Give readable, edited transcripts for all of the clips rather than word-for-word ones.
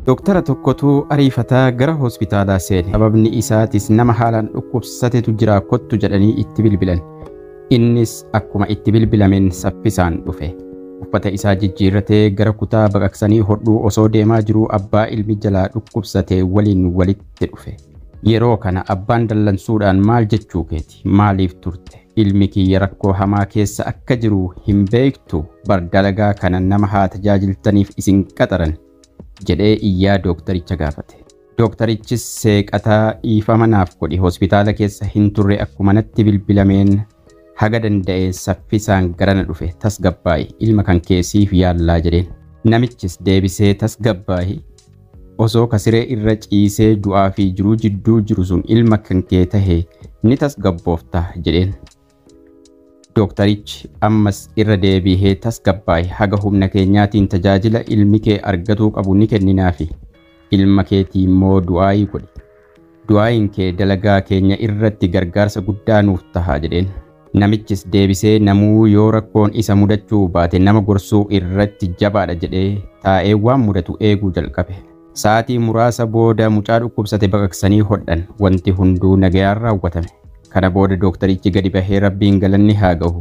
Dooktara tokkotu ariifataa gara hospitaalaa seene. Sababni isaatis nama haalaan dhukkubsatetu jira kottu jedhanii itti bilbilan. Innis akkuma itti bilbilameen saffisaan dhufe. Uffata isaa jijjiirratee gara kutaa baqaqsanii hodhuu osoo deemaa jiruu abbaa ilmi jalaa dhukkubsatee waliin walitti dhufe. Yeroo kana abbaan dallansuudhaan maal jechuu keeti? Maaliif turte? Ilmi kiyya rakkoo hamaa keessa akka jiru hin beektu? Bar dalagaa kana nama haa tajaajiltaniif isin qaxaran jedhee iyyaa dooktaricha gaafate. Dooktarichis seeqataa dhiifama naaf godhi, hospitaala keessa hin turre, akkuma natti bilbilameen haga danda'e saffisaan garana dhufe, tasgabbaa'i, ilma kan keessiif yaallaa jedheen. Namichis deebisee tasgabbaa'i, osoo kasiree irra ciisee du'aa fi jiruu jidduu jiru sun ilma kan kee tahe ni tasgabboofta jedheen. Dooktarichi ammas irra deebi'ee tasgabbaa'i, haga humna keenyaatiin tajaajila ilmi kee argatuu qabu ni kenninaafi, ilma keetii immoo du'aayii godhi. Du'aayiin kee dalagaa keenya irratti gargaarsa guddaa nuuf taha jedheen. Namichis deebisee namuu yoo rakkoon isa mudachuu baate nama gorsuu irratti jabaadha jedhee taa'ee waan mudatu eeguu jalqabe. Sa'aatii muraasa booda mucaa dhukkubsate baqaqsanii hodhan, wanti hunduu nagayaan raawwatame. Kana booda dooktarichi gadi bahee rabbiin galanni haa gahu,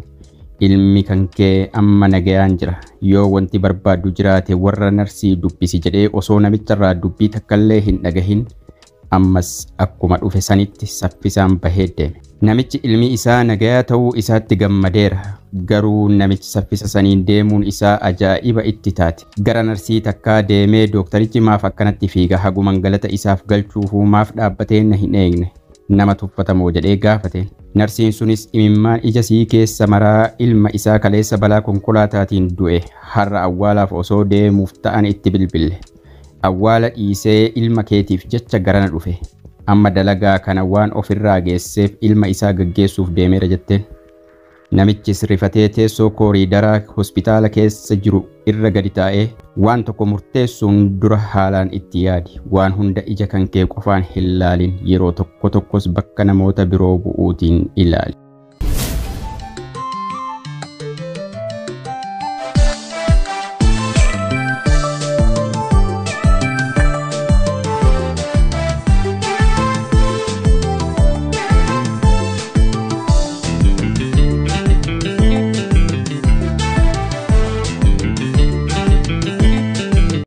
ilmi kan kee amma nagayaan jira, yoo wanti barbaaddu jiraate warra narsii dubbisi jedhee osoo namicharraa dubbii takkallee hin dhagahin ammas akkuma dhufe sanitti saffisaan bahee deeme. Namichi ilmi isaa nagayaa ta'uu isaatti gammadeera, garuu namichi saffisa saniin deemuun isaa ajaa'iba itti taate. Gara narsii takkaa deemee dooktarichi maaf akkanatti fiiga, haguman galata isaaf galchuufuu maaf dhaabbatee na hin eegne, nama tuffatamoo jedhee gaafateen. Narsiin sunis imimmaan ija sii keessa maraa ilma isaa kaleessa balaa konkolaataatiin du'e har'a awwaalaaf osoo deemuuf ta'an itti bilbille. Awwaala dhiisee ilma keetiif jecha garana dhufe. Amma dalagaa kana waan ofirraa geesseef ilma isaa gaggeessuuf deemeera jetteen. Namichis rifatee teessoo kooriidaraa hospitaala keessa jiru irra gadi taa'ee waan tokko murteessuun dura haalaan itti yaadi. Waan hunda ija kan kee qofaan hin laalin, yeroo tokko tokkos bakka namoota biroo bu'uutiin ilaali.